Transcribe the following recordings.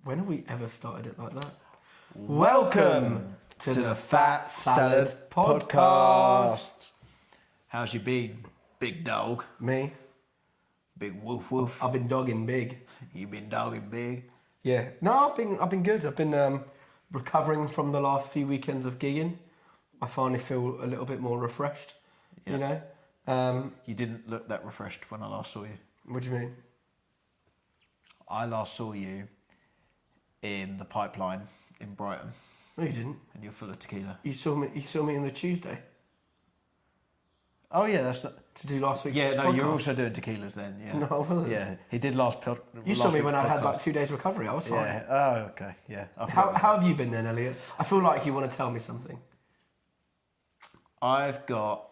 When have we ever started it like that? Welcome to the Fat Salad Podcast. How's you been, big dog? Me? Big woof woof. I've been dogging big. You been dogging big? Yeah. No, I've been good. I've been recovering from the last few weekends of gigging. I finally feel a little bit more refreshed. Yeah. You know. You didn't look that refreshed when I last saw you. What do you mean? I last saw you in the Pipeline in Brighton, No, you didn't. and you're full of tequila. You saw me on the Tuesday Oh yeah, that's. to do last week's Yeah, no, podcast. you're also doing tequilas then. Yeah. No, I wasn't. Yeah, he did last. You saw me when I had like 2 days recovery. I was fine. Yeah. Oh, okay. Yeah. How have you been then, Elliot? I feel like you want to tell me something. I've got.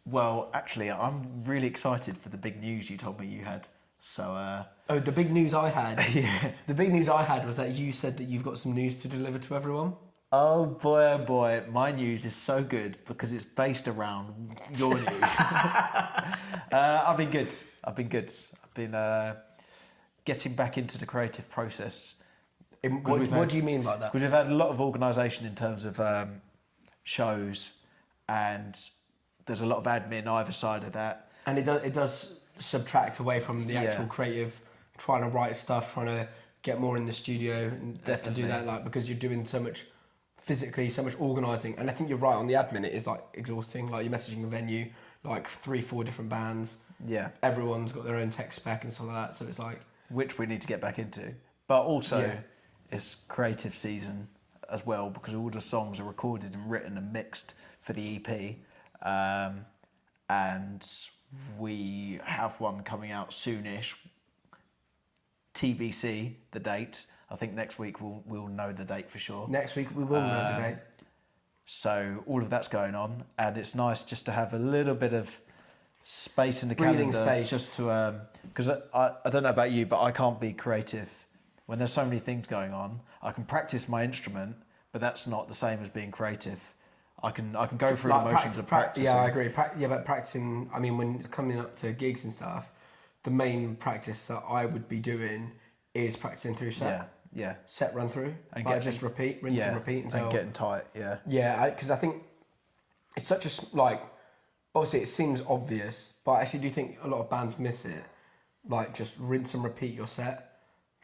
Well, actually, I'm really excited for the big news you told me you had. So. Oh, the big news I had. Yeah. The big news I had was that you said that you've got some news to deliver to everyone. Oh boy, my news is so good because it's based around your news. I've been good. I've been getting back into the creative process. What do you mean by that? Because we've had a lot of organisation in terms of shows, and there's a lot of admin either side of that. And it does subtract away from the actual creative, trying to write stuff, trying to get more in the studio and do that, like, because you're doing so much physically, so much organising. And I think you're right on the admin. It is like exhausting. Like, you're messaging a venue, like 3-4 different bands. Yeah. Everyone's got their own tech spec and stuff like that. So it's like, which we need to get back into, but also it's creative season as well because all the songs are recorded and written and mixed for the EP, and we have one coming out soonish. TBC, the date. I think next week we'll know the date for sure. next week we will know the date. So all of that's going on, and it's nice just to have a little bit of space in the Breathing calendar, space. just to because I don't know about you, but I can't be creative when there's so many things going on. I can practice my instrument, but that's not the same as being creative. I can go through the motions of practicing. Yeah, I agree. But practicing, I mean, when it's coming up to gigs and stuff, the main practice that I would be doing is practicing through set. Yeah. Set run through. And like just repeat, rinse and repeat until... And getting tight, yeah. Yeah, because I think it's such a, like, obviously it seems obvious, but I actually do think a lot of bands miss it. Like, just rinse and repeat your set,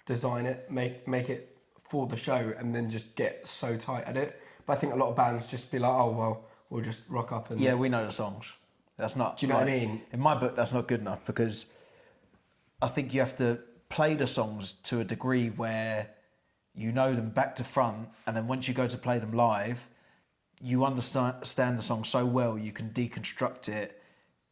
design it, make it for the show, and then just get so tight at it. But I think a lot of bands just be like, oh, well, we'll just rock up and... Yeah, we know the songs. That's not... Do you know what I mean? In my book, that's not good enough because I think you have to play the songs to a degree where you know them back to front, and then once you go to play them live, you understand the song so well you can deconstruct it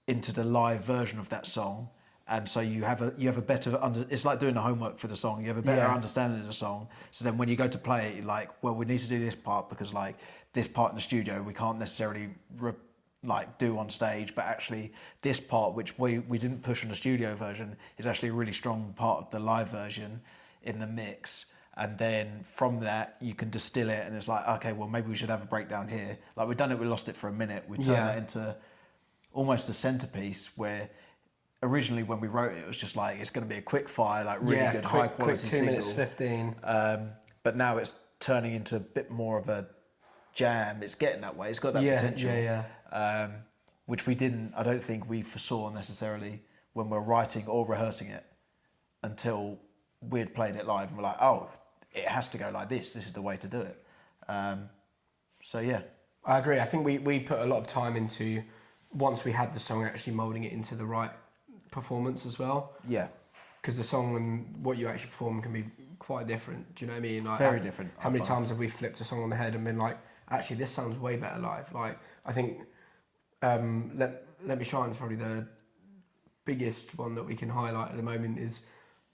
into the live version of that song, and so you have a better it's like doing the homework for the song. You have a better understanding of the song, so then when you go to play it, you're like, well, we need to do this part because like this part in the studio we can't necessarily do on stage, but actually this part which we didn't push on the studio version is actually a really strong part of the live version in the mix. And then from that you can distill it, and it's like, okay, well, maybe we should have a breakdown here. Like, we've done it, we lost it for a minute. We turned that into almost a centerpiece where originally when we wrote it, it was just like, it's going to be a quick fire, like really good, high quality quick 2 minutes single. 15. But now it's turning into a bit more of a jam. It's getting that way. It's got that potential. Which I don't think we foresaw necessarily when we're writing or rehearsing it until we'd played it live and we're like, oh, it has to go like this. This is the way to do it. So yeah. I agree. I think we put a lot of time into, once we had the song, actually moulding it into the right performance as well. Yeah. Because the song and what you actually perform can be quite different. Do you know what I mean? Like, very different. How many times have we flipped a song on the head and been like, actually, this sounds way better live? Like, I think Let Me Shine is probably the biggest one that we can highlight at the moment. Is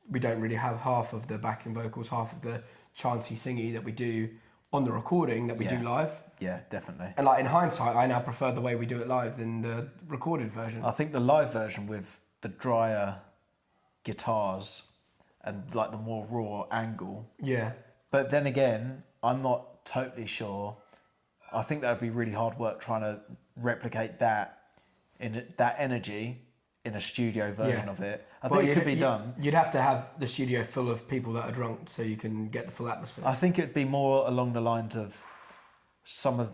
we don't really have half of the backing vocals, half of the chanty singy that we do on the recording that we do live. Yeah, definitely. And like, in hindsight, I now prefer the way we do it live than the recorded version. I think the live version with the drier guitars and like the more raw angle. Yeah. But then again, I'm not totally sure. I think that would be really hard work trying to replicate that in that energy in a studio version Yeah. of it. I Well, think it could be done. You'd have to have the studio full of people that are drunk so you can get the full atmosphere. I think it'd be more along the lines of some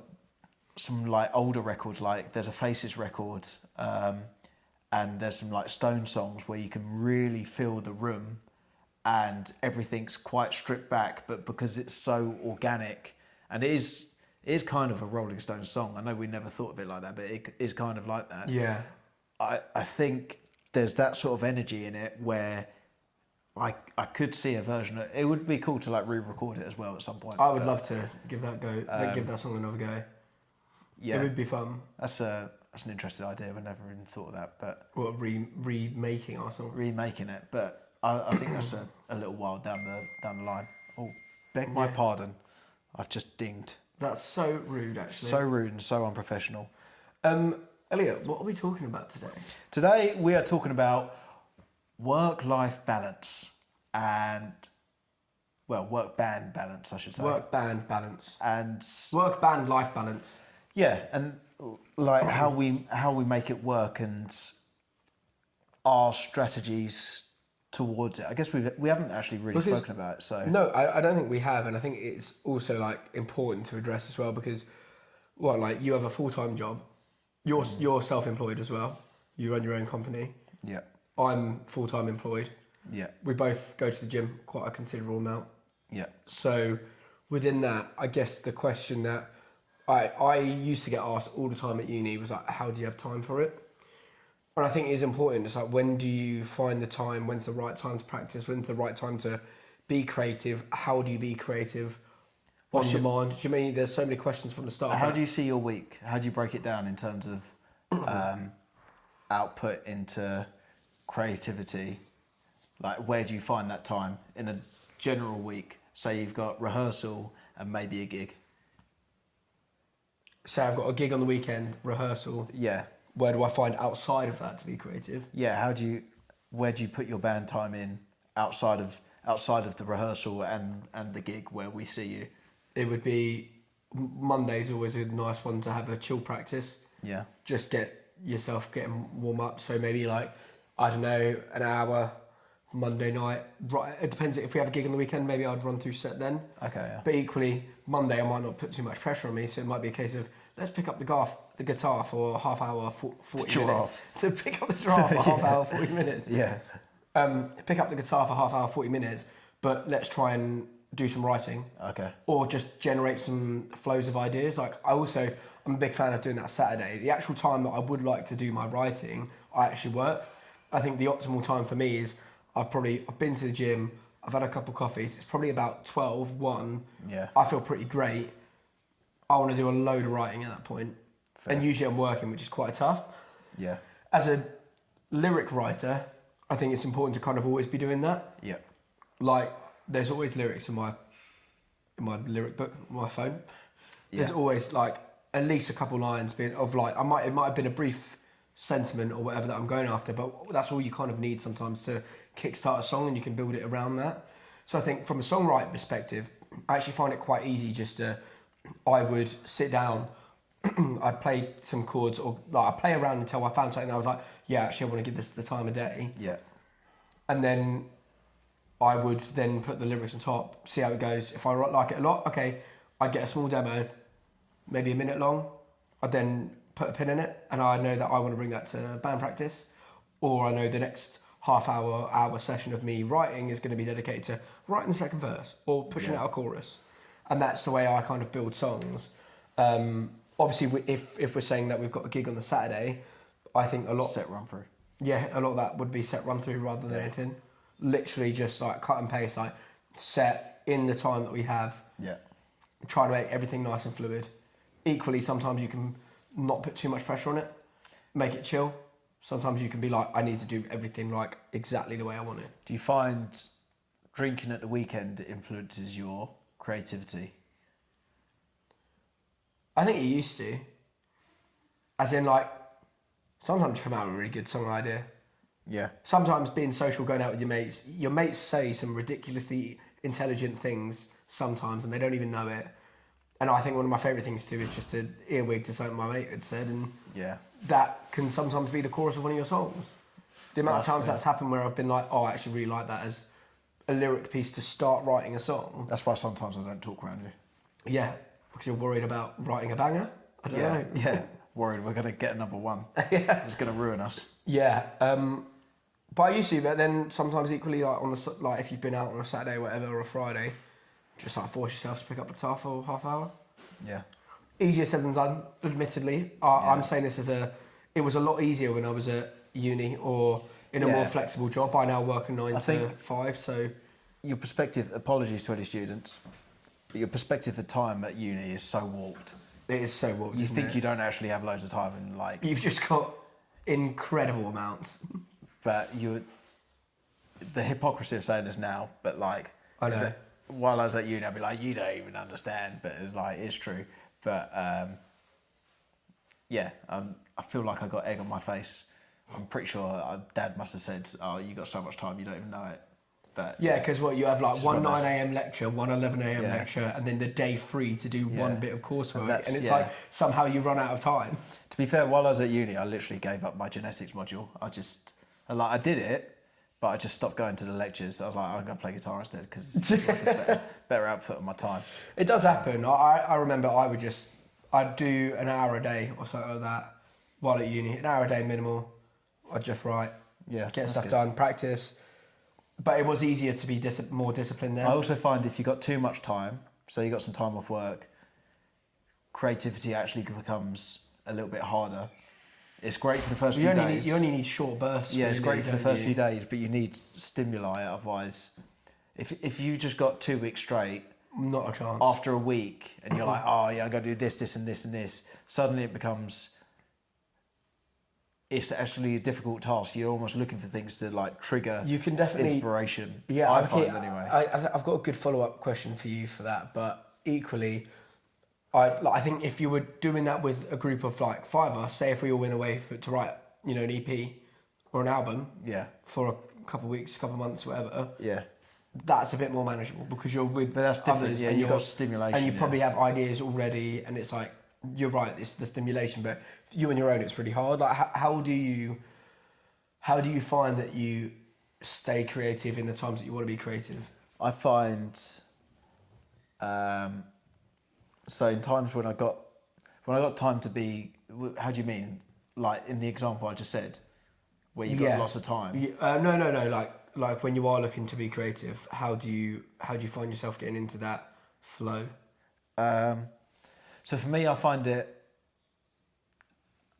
like older records, like there's a Faces record, and there's some like Stone songs where you can really feel the room, and everything's quite stripped back, but because it's so organic, and it is kind of a Rolling Stones song. I know we never thought of it like that, but it is kind of like that. Yeah. I think there's that sort of energy in it where I could see a version of it. Would be cool to like re-record it as well at some point. I would love to give that go. Give that song another go. Yeah, It would be fun. that's an interesting idea. I never even thought of that, but What, remaking our song? remaking it. But I think that's a little while down the line. Oh, beg my pardon. I've just dinged. That's so rude, actually. So rude and so unprofessional. Elliot, what are we talking about today? Today we are talking about work-life balance and, well, work-band balance, I should say. Work-band balance. And Work-band life balance. yeah, and like how we make it work and our strategies towards it. I guess we haven't actually really spoken about it. So No, I don't think we have, and I think it's also like important to address as well because, well, like you have a full-time job, you're self-employed as well. You run your own company. yeah, I'm full-time employed. yeah, We both go to the gym quite a considerable amount. yeah, So within that, I guess the question that I used to get asked all the time at uni was like, how do you have time for it? And I think it is important. It's like, when do you find the time? When's the right time to practice? When's the right time to be creative? How do you be creative on demand? Do you mean there's so many questions from the start? How do you see your week? How do you break it down in terms of output into creativity? Like, where do you find that time in a general week? Say you've got rehearsal and maybe a gig. Say I've got a gig on the weekend, rehearsal. Yeah, Where do I find outside of that to be creative? yeah. Where do you put your band time in outside of the rehearsal and the gig where we see you? It would be Monday's always a nice one to have a chill practice. Yeah, Just get yourself getting warm up. So maybe like, I don't know, an hour Monday night. Right, it depends. If we have a gig on the weekend, maybe I'd run through set then. okay, yeah, But equally, Monday I might not put too much pressure on me, so it might be a case of let's pick up the guitar for a half hour, 40 minutes. To pick up the giraffe for half hour, 40 minutes. yeah, Pick up the guitar for half hour, 40 minutes, but let's try and do some writing. okay, Or just generate some flows of ideas. Like I'm a big fan of doing that Saturday. The actual time that I would like to do my writing, I actually work. I think the optimal time for me is I've been to the gym, I've had a couple of coffees, it's probably about 12, 1. yeah, I feel pretty great. I want to do a load of writing at that point. Fair. And usually I'm working, which is quite tough. yeah, As a lyric writer, I think it's important to kind of always be doing that. yeah, Like, there's always lyrics in my lyric book, my phone. There's always like at least a couple lines being of like it might have been a brief sentiment or whatever that I'm going after, but that's all you kind of need sometimes to kickstart a song, and you can build it around that. So I think from a songwriting perspective, I actually find it quite easy I would sit down, I'd play some chords, or like I play around until I found something that I was like, yeah, actually I want to give this the time of day. yeah, And then I would then put the lyrics on top, see how it goes. If I like it a lot, okay, I'd get a small demo, maybe a minute long. I'd then put a pin in it, and I know that I want to bring that to band practice, or I know the next hour session of me writing is going to be dedicated to writing the second verse or pushing out a chorus. And that's the way I kind of build songs. Obviously, if we're saying that we've got a gig on the Saturday, I think a lot... set run through. Yeah, a lot of that would be set run through rather than anything. Literally just like cut and paste, like set in the time that we have. Yeah, Try to make everything nice and fluid. Equally, sometimes you can not put too much pressure on it. Make it chill. Sometimes you can be like, I need to do everything like exactly the way I want it. do you find drinking at the weekend influences your creativity? I think it used to. As in like, sometimes you come out with a really good song idea. Yeah, Sometimes being social, going out with your mates say some ridiculously intelligent things sometimes and they don't even know it. And I think one of my favourite things to do is just to earwig to something my mate had said, and yeah, that can sometimes be the chorus of one of your songs. The amount of Nice, times that's happened where I've been like, oh, I actually really like that as a lyric piece to start writing a song. That's why sometimes I don't talk around you. Yeah, because you're worried about writing a banger. I don't know. Yeah. Worried we're going to get a number one. Yeah. It's going to ruin us. Yeah. But I used to, but then sometimes equally, like like if you've been out on a Saturday, or whatever, or a Friday, just like force yourself to pick up the guitar for half hour. Yeah. Easier said than done, admittedly. I'm saying this it was a lot easier when I was at uni or in a more flexible job. I now work a 9 to 5, so... Your perspective, apologies to any students, but your perspective of time at uni is so warped. It is so warped, You isn't think it? you don't actually have loads of time and like... You've just got incredible amounts. But the hypocrisy of saying this now, but like... I know. While I was at uni, I'd be like, you don't even understand, but it's like, it's true. But I feel like I got egg on my face. I'm pretty sure Dad must have said, oh, you got so much time, you don't even know it. But yeah, because you have like one 9 nice. a.m. lecture, one 11 a.m. lecture, and then the day free to do one bit of coursework. And it's like somehow you run out of time. To be fair, while I was at uni, I literally gave up my genetics module. I did it, but I just stopped going to the lectures. I was like, I'm going to play guitar instead because it's like a better output of my time. It does happen. I remember I'd do an hour a day or something like that while at uni. An hour a day minimal. I'd just write, get stuff done, practice. But it was easier to be more disciplined then. I also find if you got too much time, so you got some time off work, creativity actually becomes a little bit harder. It's great for the first few days. You only need short bursts. Yeah, it's great for the first few days, but you need stimuli. Otherwise, if you just got 2 weeks straight, not a chance. After a week, and you're like, oh yeah, I got to do this, this, and this, and this. Suddenly it becomes. It's actually a difficult task. You're almost looking for things to like trigger. You can definitely inspiration. Yeah, I find anyway. I've got a good follow-up question for you for that, but equally, I think if you were doing that with a group of like 5 of us, say if we all went away to write, an EP or an album, for a couple of weeks, couple of months, whatever, that's a bit more manageable because you're with. But that's different. Others yeah, and you've got stimulation, and you probably have ideas already, and it's like you're right. It's the stimulation, but you on your own, it's really hard. Like, how do you find that you stay creative in the times that you want to be creative? I find, so in times when I got time to be, how do you mean? Like in the example I just said, where you got lots of time. No. Like when you are looking to be creative, how do you find yourself getting into that flow? So for me, I find it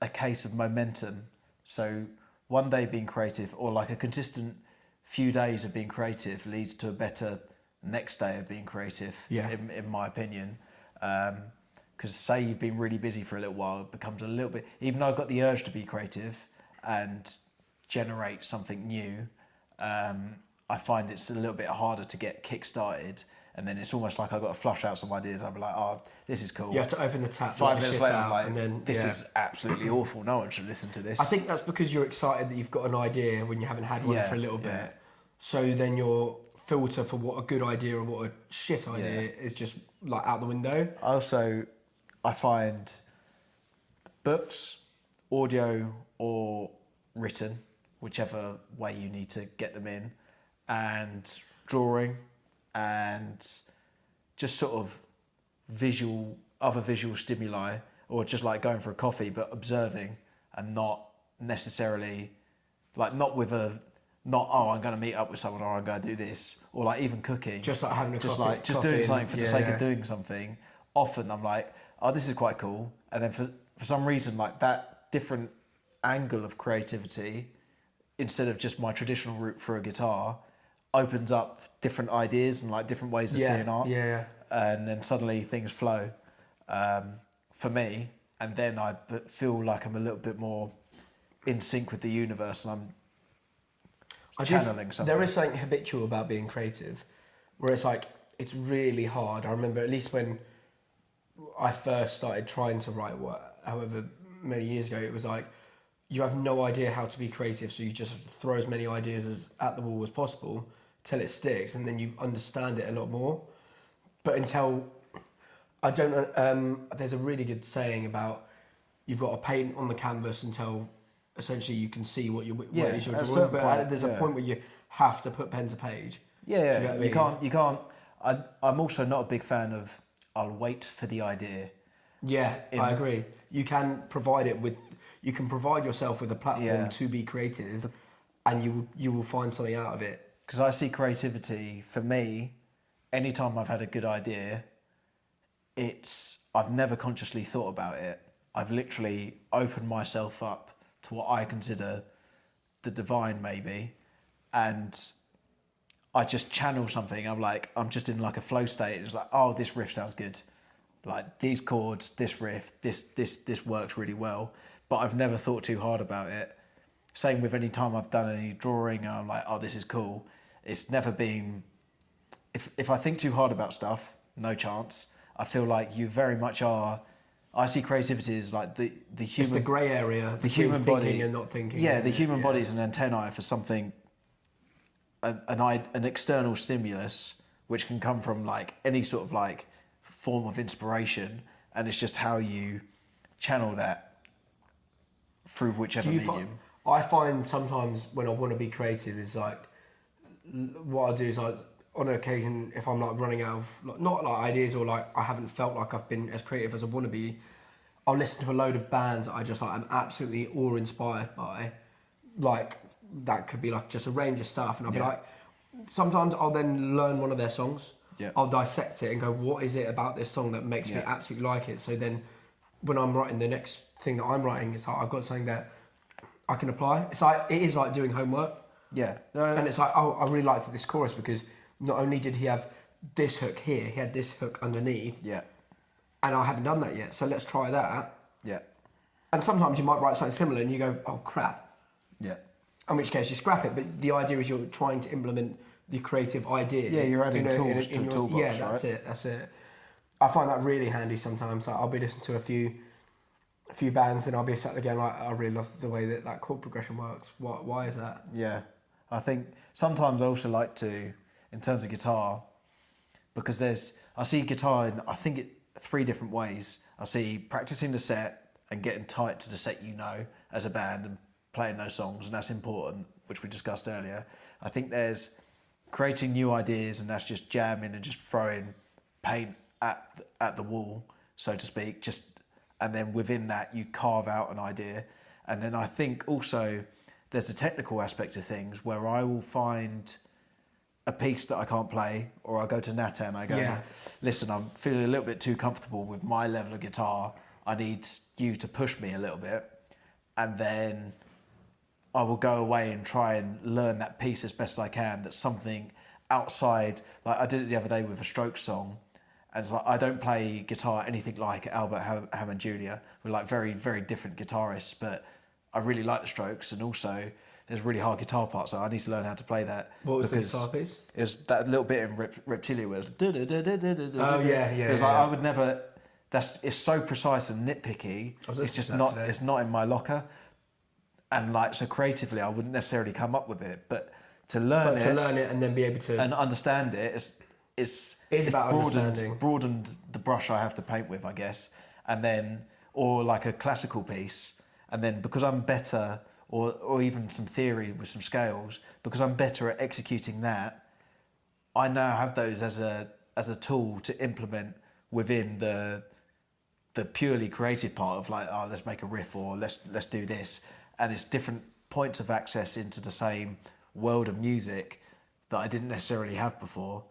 a case of momentum. So one day being creative, or like a consistent few days of being creative, leads to a better next day of being creative. Yeah. In my opinion, because say you've been really busy for a little while, it becomes a little bit. Even though I've got the urge to be creative and generate something new, I find it's a little bit harder to get kick-started. And then it's almost like I've got to flush out some ideas. I'll be like, oh, this is cool. You have to open the tap. 5 minutes later, I'm out, like, and then, this is absolutely awful. No one should listen to this. I think that's because you're excited that you've got an idea when you haven't had one for a little bit. So then your filter for what a good idea or what a shit idea is just like out the window. I find books, audio or written, whichever way you need to get them in, and drawing, and just sort of other visual stimuli, or just like going for a coffee, but observing and not necessarily like I'm going to meet up with someone or I'm going to do this, or like even cooking. Just like having a just coffee, like just doing something for the sake of doing something. Often I'm like, oh, this is quite cool, and then for some reason like that different angle of creativity, instead of just my traditional route for a guitar, opens up different ideas and like different ways of seeing art. Yeah. And then suddenly things flow for me, and then I feel like I'm a little bit more in sync with the universe, and I'm channeling something. There is something habitual about being creative, where it's like it's really hard. I remember at least when I first started trying to write, however many years ago, it was like you have no idea how to be creative, so you just throw as many ideas at the wall as possible till it sticks, and then you understand it a lot more. But until I don't, there's a really good saying about you've got to paint on the canvas until essentially you can see what Yeah, it is you're at a drawing. certain But point, there's a yeah. point where you have to put pen to page. Yeah, Do you yeah. get what I You mean? can't. I'm also not a big fan of. I'll wait for the idea. Yeah, I In agree. You can provide it with, you can provide yourself with a platform yeah, to be creative, and you will find something out of it. because I see creativity for me. Anytime I've had a good idea, I've never consciously thought about it. I've literally opened myself up to what I consider the divine, maybe, and I just channel something. I'm just in like a flow state. It's like, oh, this riff sounds good. Like these chords, this riff, this works really well. But I've never thought too hard about it. Same with any time I've done any drawing and I'm like, oh, this is cool. It's never been. If I think too hard about stuff, no chance. I feel like you very much are. I see creativity as like the It's human, the grey area the between human thinking body and not thinking. Yeah, isn't the it? human Yeah. body is an antennae for something, an external stimulus, which can come from like any sort of like form of inspiration, and it's just how you channel that through whichever Do you medium. I find sometimes when I want to be creative is like what I do is like on an occasion if I'm like running out of like, not like ideas or like I haven't felt like I've been as creative as I want to be, I'll listen to a load of bands that I just like I'm absolutely awe inspired by, like that could be like just a range of stuff, and I'll be Yeah. like, sometimes I'll then learn one of their songs. Yeah. I'll dissect it and go, what is it about this song that makes me Yeah. absolutely like it? So then when I'm writing the next thing that I'm writing, it's like I've got something that I can apply. It's like it is like doing homework, Yeah. and it's like, oh, I really liked this chorus because not only did he have this hook here, he had this hook underneath, Yeah. and I haven't done that yet. So let's try that. Yeah. And sometimes you might write something similar, and you go, oh crap. Yeah. In which case you scrap it. But the idea is you're trying to implement the creative idea. Yeah, you're adding tools to a your, toolbox, yeah, that's right? it. That's it. I find that really handy sometimes. Like, I'll be listening to a few bands, and I'll be sat again like, I really love the way that chord progression works. Why is that? Yeah. I think sometimes I also like to, in terms of guitar, because I see guitar in, I think, 3 different ways. I see practicing the set and getting tight to the set, as a band, and playing those songs, and that's important, which we discussed earlier. I think there's creating new ideas, and that's just jamming and just throwing paint at the wall, so to speak, and then within that you carve out an idea. And then I think also there's the technical aspect of things where I will find a piece that I can't play, or I go to Nata and I go, Yeah. listen, I'm feeling a little bit too comfortable with my level of guitar. I need you to push me a little bit. And then I will go away and try and learn that piece as best as I can. That's something outside, like I did it the other day with a Strokes song. And it's like, I don't play guitar anything like Albert Hammond Jr. We're like very, very different guitarists, but I really like the Strokes, and also there's a really hard guitar part, so I need to learn how to play that. What was the because guitar piece? It was that little bit in Reptilia where it was Oh yeah. it was like Yeah. I would never. It's so precise and nitpicky. I was It's just listening to that not. today. It's not in my locker, and like so creatively, I wouldn't necessarily come up with it. But to learn But to learn it and then be able to and understand it, it's about understanding. broadened the brush I have to paint with, I guess, and then or like a classical piece, and then because I'm better, or even some theory with some scales, because I'm better at executing that, I now have those as a tool to implement within the purely creative part of like, oh, let's make a riff, or let's do this, and it's different points of access into the same world of music that I didn't necessarily have before.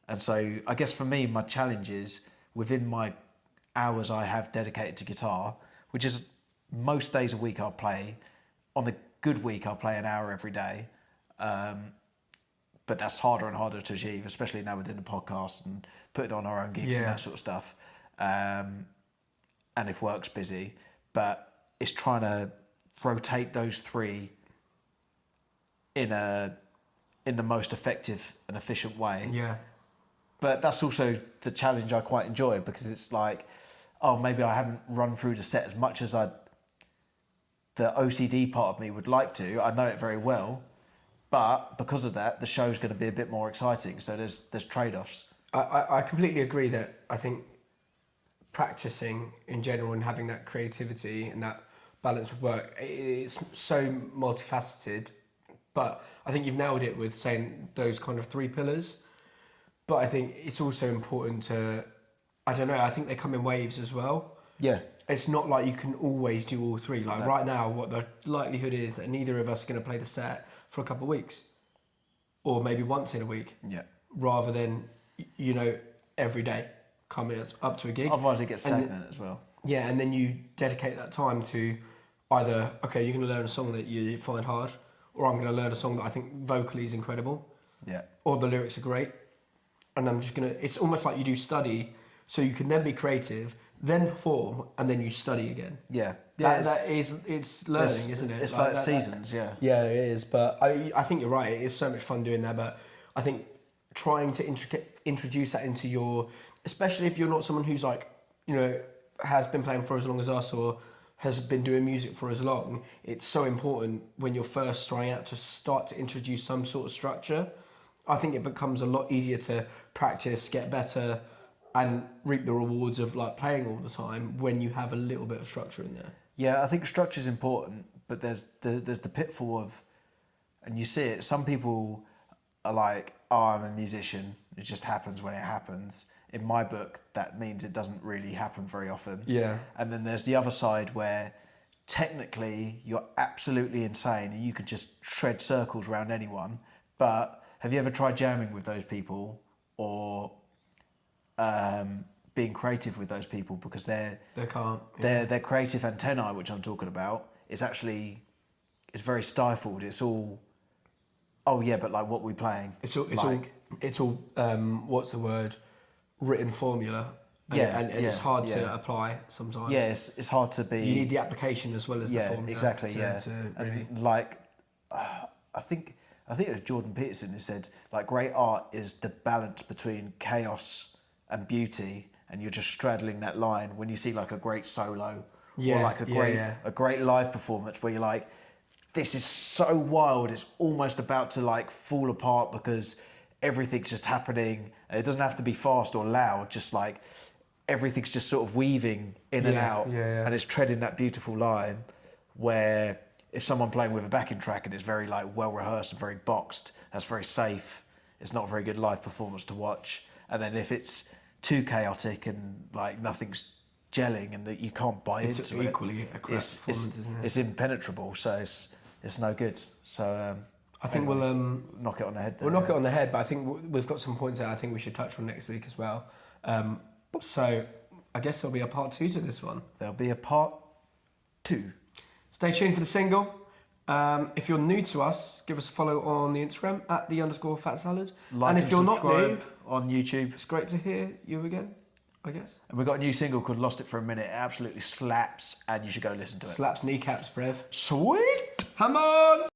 And so I guess for me, my challenge is within my hours I have dedicated to guitar, which is most days a week I'll play. On a good week, I'll play an hour every day. But that's harder and harder to achieve, especially now we're doing the podcast and putting on our own gigs and Yeah. that sort of stuff. And if work's busy, but it's trying to rotate those 3 in the most effective and efficient way. Yeah. But that's also the challenge I quite enjoy, because it's like, oh, maybe I haven't run through the set as much as the OCD part of me would like to. I know it very well, but because of that, the show's going to be a bit more exciting. So there's trade-offs. I completely agree that I think practicing in general and having that creativity and that balance with work. It's so multifaceted, but I think you've nailed it with saying those kind of three pillars. But I think it's also important to, I don't know, I think they come in waves as well. Yeah. It's not like you can always do all three. Like right now, what the likelihood is that neither of us are going to play the set for a couple of weeks, or maybe once in a week. Yeah. Rather than, you know, every day coming up to a gig. Otherwise, it gets stagnant as well. Yeah, and then you dedicate that time to either, okay, you're going to learn a song that you find hard, or I'm going to learn a song that I think vocally is incredible. Yeah. Or the lyrics are great. And I'm just going to, it's almost like you do study, so you can then be creative, then perform, and then you study again. Yeah. It's learning, isn't it? It's like seasons, yeah. Yeah, it is. But I think you're right. It is so much fun doing that. But I think trying to introduce that into your, especially if you're not someone who's like, you know, has been playing for as long as us or has been doing music for as long, it's so important when you're first trying out to start to introduce some sort of structure. I think it becomes a lot easier to practice, get better, and reap the rewards of like playing all the time when you have a little bit of structure in there. Yeah, I think structure is important, but there's the pitfall of, and you see it, some people are like, oh, I'm a musician, it just happens when it happens. In my book, that means it doesn't really happen very often. Yeah. And then there's the other side where technically you're absolutely insane and you could just shred circles around anyone. But have you ever tried jamming with those people or being creative with those people? Because their creative antennae, which I'm talking about, is actually, it's very stifled. It's all, oh yeah, but like what we playing? It's all what's the word? Written formula. And it's hard to apply sometimes. Yeah, it's hard to be. You need the application as well as the formula. Exactly. To really... And like, I think it was Jordan Peterson who said, like, great art is the balance between chaos and beauty, and you're just straddling that line when you see like a great solo or like a great live performance where you're like, this is so wild, it's almost about to like fall apart because everything's just happening. It doesn't have to be fast or loud, just like everything's just sort of weaving in and out, and it's treading that beautiful line where if someone playing with a backing track and it's very like well rehearsed and very boxed, that's very safe. It's not a very good live performance to watch. And then if it's too chaotic and like nothing's gelling and that you can't buy into it, equally a crap performance, isn't it? It's impenetrable, so it's no good. So I think we'll knock it on the head. We'll knock it on the head, but I think we've got some points that I think we should touch on next week as well. So I guess there'll be a part 2 to this one. There'll be a part 2. Stay tuned for the single. If you're new to us, give us a follow on the Instagram at @the_fatsalad. Like and if you're not new on YouTube, it's great to hear you again, I guess. And we've got a new single called Lost It for a Minute. It absolutely slaps and you should go listen to it. Slaps kneecaps, Brev. Sweet! Come on!